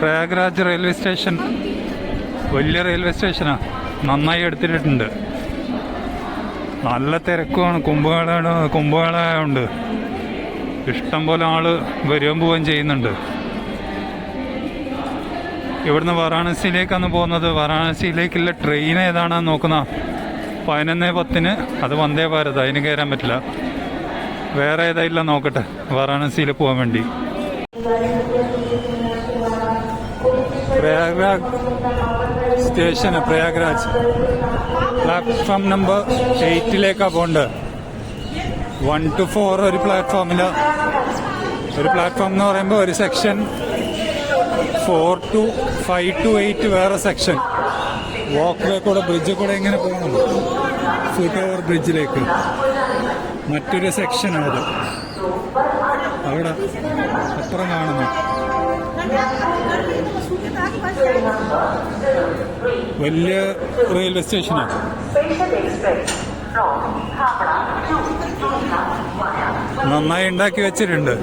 Prayagraj railway station വലിയ railway സ്റ്റേഷനാണ്. നന്നായി എടുത്തിട്ടുണ്ട്. നല്ല തിരക്കുമാണ്. കുംഭമേളയുണ്ട്. ഇഷ്ടം പോലെ ആള് വരികയും പോവുകയും ചെയ്യുന്നുണ്ട്. ഇവിടുന്ന് വാരാണസിയിലേക്കാണ് പോകുന്നത്. വാരാണസിയിലേക്കുള്ള ട്രെയിൻ ഏതാണെന്ന് നോക്കുന്ന 11:10. അത് വന്ദേ ഭാരത്. അതിന് കയറാൻ പറ്റില്ല. വേറെ ഏതായില്ല നോക്കട്ടെ വാരാണസിയിൽ പോകാൻ വേണ്ടി. Prayagraj station, Prayagraj platform number 8 പോകേണ്ടത്. 1 to 4 ഒരു പ്ലാറ്റ്ഫോമില്. ഒരു പ്ലാറ്റ്ഫോം എന്ന് പറയുമ്പോൾ ഒരു സെക്ഷൻ, 5 to 8 വേറെ സെക്ഷൻ. വാക്ക് വേ കൂടെ, ബ്രിഡ്ജിൽ കൂടെ ഇങ്ങനെ പോകുന്നുണ്ട്. ഫുട് ഓവർ ബ്രിഡ്ജിലേക്ക് മറ്റൊരു സെക്ഷനാണ്. അവിടെ അപ്പുറം കാണുന്നു. വലിയ റെയിൽവേ സ്റ്റേഷനാണ്. നന്നായി ഉണ്ടാക്കി വെച്ചിട്ടുണ്ട്.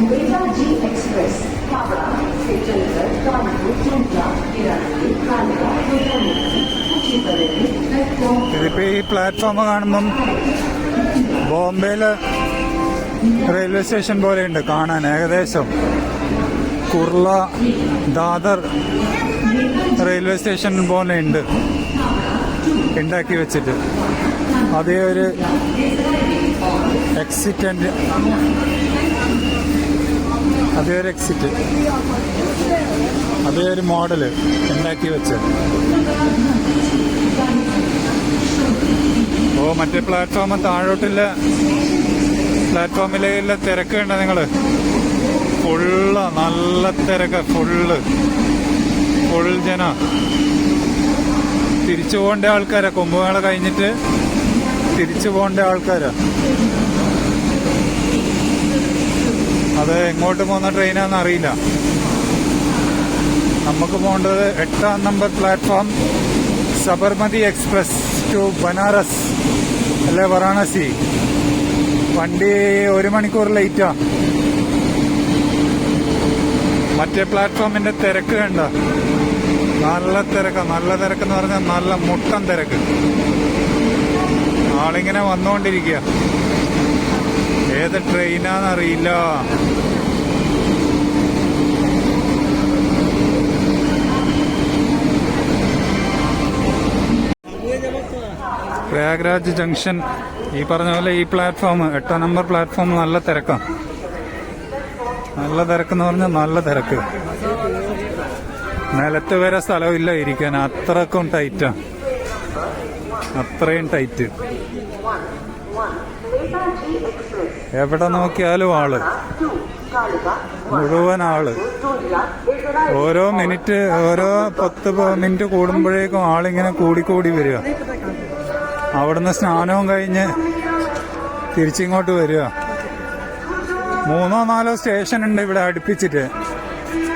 नेताजी एक्सप्रेस हावड़ा से चलकर कानपुर, टुंडला, गिरानी, कालका, ഇതിപ്പോ ഈ പ്ലാറ്റ്ഫോം കാണുമ്പം ബോംബെയിലെ റെയിൽവേ സ്റ്റേഷൻ പോലെയുണ്ട് കാണാൻ. ഏകദേശം കുർള, ദാദർ റെയിൽവേ സ്റ്റേഷൻ പോലെയുണ്ട് ഉണ്ടാക്കി വെച്ചിട്ട്. അതേ ഒരു എക്സിറ്റ്, അതേ ഒരു എക്സിറ്റ്, അതേ ഒരു മോഡല് ഉണ്ടാക്കി വെച്ചത്. മറ്റേ പ്ലാറ്റ്ഫോം താഴോട്ടില്ല. പ്ലാറ്റ്ഫോമിലെ തിരക്ക് കണ്ട നിങ്ങള്? ഫുള്ള്, നല്ല തിരക്ക്. ഫുൾ ജന. തിരിച്ചു പോകേണ്ട ആൾക്കാരാ. കുംഭമേള കഴിഞ്ഞിട്ട് തിരിച്ചു പോകേണ്ട ആൾക്കാരാ. അത് എങ്ങോട്ട് പോകുന്ന ട്രെയിനാന്ന് അറിയില്ല. നമുക്ക് പോകേണ്ടത് 8ാം number platform, Sabarmati express to Banaras അല്ലെ വാരാണസി. വണ്ടി 1 മണിക്കൂർ ലേറ്റാ. മറ്റേ പ്ലാറ്റ്ഫോമിന്റെ തിരക്ക് കണ്ട? നല്ല തിരക്കെന്ന് പറഞ്ഞാൽ നല്ല മുട്ടൻ തിരക്ക്. ആളിങ്ങനെ വന്നുകൊണ്ടിരിക്കുക. ഏത് ട്രെയിനാന്നറിയില്ല. പ്രയാഗ്രാജ് ജംഗ്ഷൻ ഈ പറഞ്ഞ പോലെ ഈ പ്ലാറ്റ്ഫോം 8ാം നമ്പർ പ്ലാറ്റ്ഫോം നല്ല തിരക്കാണ്. നല്ല തിരക്കെന്ന് പറഞ്ഞാൽ നല്ല തിരക്ക്. നിലത്ത് വരെ സ്ഥലമില്ല ഇരിക്കാൻ. അത്രക്കും ടൈറ്റാ. അത്രയും ടൈറ്റ്. എവിടെ നോക്കിയാലും ആള്, മുഴുവൻ ആള്. ഓരോ 10 മിനിറ്റ് കൂടുമ്പോഴേക്കും ആളിങ്ങനെ കൂടിക്കൂടി വരിക. അവിടുന്ന് സ്നാനവും കഴിഞ്ഞ് തിരിച്ചിങ്ങോട്ട് വരിക. 3 or 4 സ്റ്റേഷൻ ഉണ്ട് ഇവിടെ അടുപ്പിച്ചിട്ട്.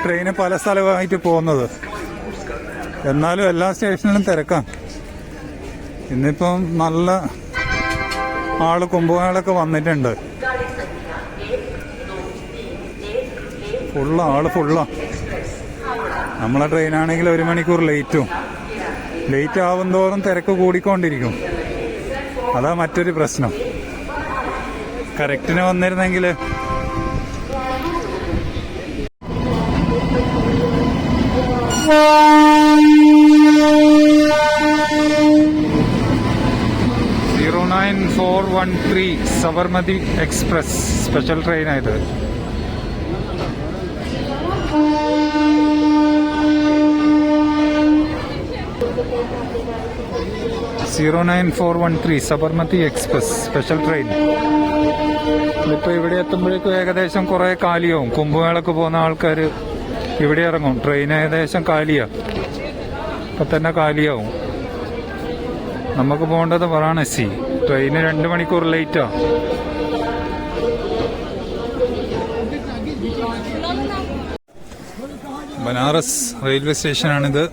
ട്രെയിന് പല സ്ഥലമായിട്ട് പോകുന്നത്. എന്നാലും എല്ലാ സ്റ്റേഷനിലും തിരക്കാം. ഇന്നിപ്പം നല്ല ആള്, കുംഭമേളൊക്കെ വന്നിട്ടുണ്ട്. ഫുള്ളാ. നമ്മളെ ട്രെയിനാണെങ്കിൽ 1 മണിക്കൂർ ലേറ്റ് ആവും തോറും തിരക്ക് കൂടിക്കൊണ്ടിരിക്കും. അതാ മറ്റൊരു പ്രശ്നം. കറക്റ്റിന് വന്നിരുന്നെങ്കിൽ. സബർമതി എക്സ്പ്രസ് സ്പെഷ്യൽ ട്രെയിനായത്. 09413 സബർമതി എക്സ്പ്രസ് സ്പെഷ്യൽ ട്രെയിൻ. ഇതിപ്പോൾ ഇവിടെ എത്തുമ്പോഴേക്കും ഏകദേശം കുറേ കാലിയാവും. കുംഭമേളക്ക് പോകുന്ന ആൾക്കാർ ഇവിടെ ഇറങ്ങും. ട്രെയിൻ ഏകദേശം കാലിയാണ്, ഇപ്പം തന്നെ കാലിയാവും. നമുക്ക് പോകേണ്ടത് വാരാണസി. ട്രെയിന് 2 മണിക്കൂർ ലേറ്റാ. ബനാറസ് റെയിൽവേ സ്റ്റേഷനാണിത്.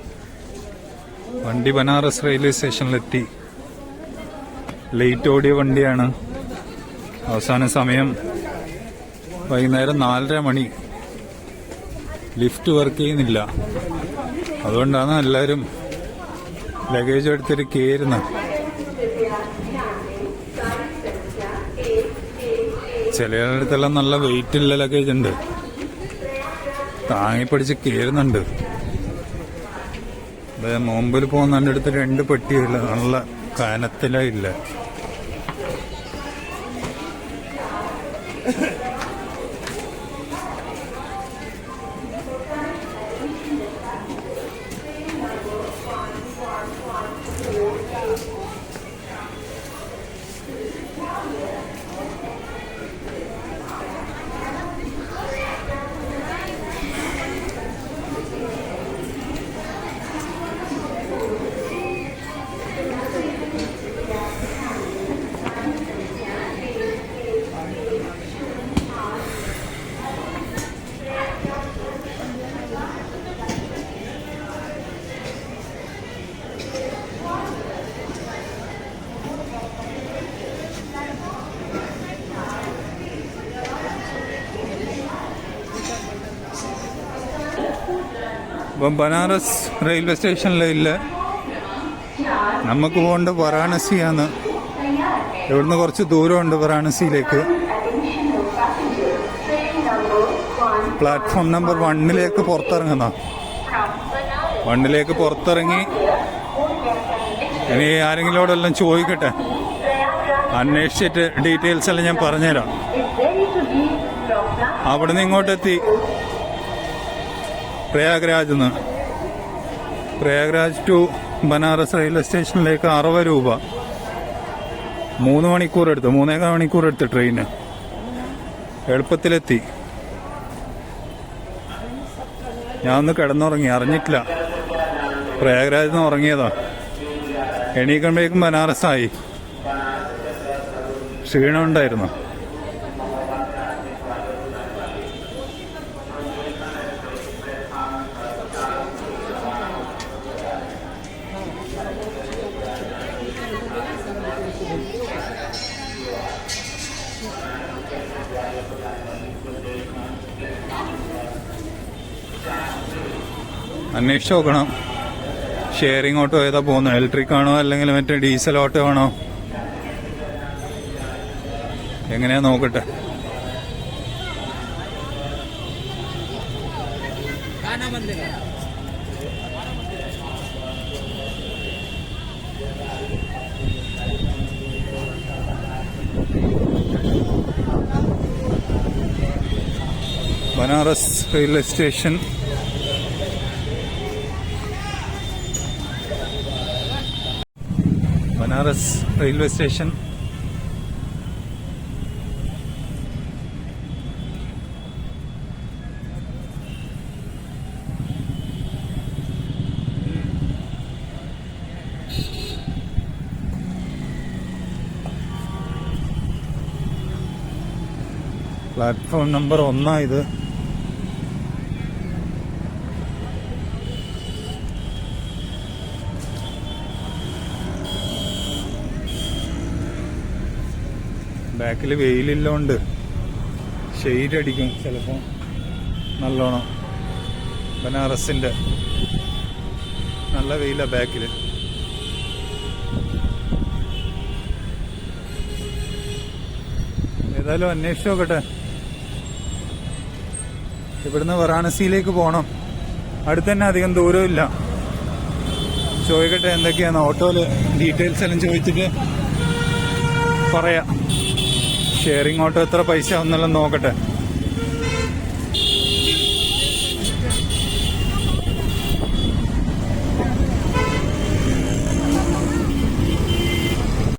വണ്ടി ബനാറസ് റെയിൽവേ സ്റ്റേഷനിലെത്തി. ലേറ്റ് ഓടിയ വണ്ടിയാണ്. അവസാന സമയം വൈകുന്നേരം 4:30 മണി. ലിഫ്റ്റ് വർക്ക് ചെയ്യുന്നില്ല, അതുകൊണ്ടാണ് എല്ലാവരും ലഗേജ് എടുത്തിട്ട് കയറുന്നത്. ചിലയിടത്തെല്ലാം നല്ല വെയിറ്റുള്ള ലഗേജ് ഉണ്ട്, താങ്ങി പിടിച്ച് കയറുന്നുണ്ട്. മുമ്പിൽ പോകുന്നതിൻ്റെ അടുത്ത് 2 പെട്ടിയില്ല, നല്ല കനത്തിലില്ല. ഇപ്പം ബനാറസ് റെയിൽവേ സ്റ്റേഷനിലില്ല. നമുക്ക് പോകേണ്ട വാരാണസിയാണ്. ഇവിടുന്ന് കുറച്ച് ദൂരമുണ്ട് വാരാണസിയിലേക്ക്. പ്ലാറ്റ്ഫോം നമ്പർ 1 പുറത്തിറങ്ങുന്ന. 1 പുറത്തിറങ്ങി ഇനി ആരെങ്കിലോടെല്ലാം ചോദിക്കട്ടെ, അന്വേഷിച്ചിട്ട് ഡീറ്റെയിൽസ് എല്ലാം ഞാൻ പറഞ്ഞുതരാം. അവിടുന്ന് ഇങ്ങോട്ടെത്തി. പ്രയാഗ്രാജ് ടു ബനാറസ് റെയിൽവേ സ്റ്റേഷനിലേക്ക് 60 രൂപ. 3 മണിക്കൂർ എടുത്ത്, 3.25 മണിക്കൂർ എടുത്ത് ട്രെയിന്. എളുപ്പത്തിലെത്തി. ഞാൻ ഒന്ന് കിടന്നുറങ്ങി, അറിഞ്ഞിട്ടില്ല. പ്രയാഗ്രാജിൽ നിന്ന് ഉറങ്ങിയതാ. എണീക്കുമ്പോഴേക്കും ബനാറസായി. ക്ഷീണമുണ്ടായിരുന്നു. അന്വേഷിച്ച് നോക്കണം, ഷെയറിംഗ് ഓട്ടോ ഏതാ പോകുന്നത്, ഇലക്ട്രിക് ആണോ അല്ലെങ്കിൽ മറ്റേ ഡീസൽ ഓട്ടോ ആണോ, എങ്ങനെയാ നോക്കട്ടെ. Banaras railway station. Banaras railway station. Platform number 1 ഇത്. ബാക്കിൽ വെയിലില്ലോണ്ട് ഷെയ്ഡ് അടിക്കും ചിലപ്പോൾ നല്ലോണം. ബനാറസിന്റെ നല്ല വെയിലാ ബാക്കിൽ. ഏതായാലും അന്വേഷിച്ച് നോക്കട്ടെ. ഇവിടുന്ന് വാരാണസിയിലേക്ക് പോകണം. അടുത്ത് തന്നെ, അധികം ദൂരമില്ല. ചോദിക്കട്ടെ എന്തൊക്കെയാണ് ഓട്ടോയില് ഡീറ്റെയിൽസ് എല്ലാം ചോദിച്ചിട്ട് പറയാം. ഷെയറിംഗ് ഓട്ടോ എത്ര പൈസ ഒന്നെല്ലാം നോക്കട്ടെ.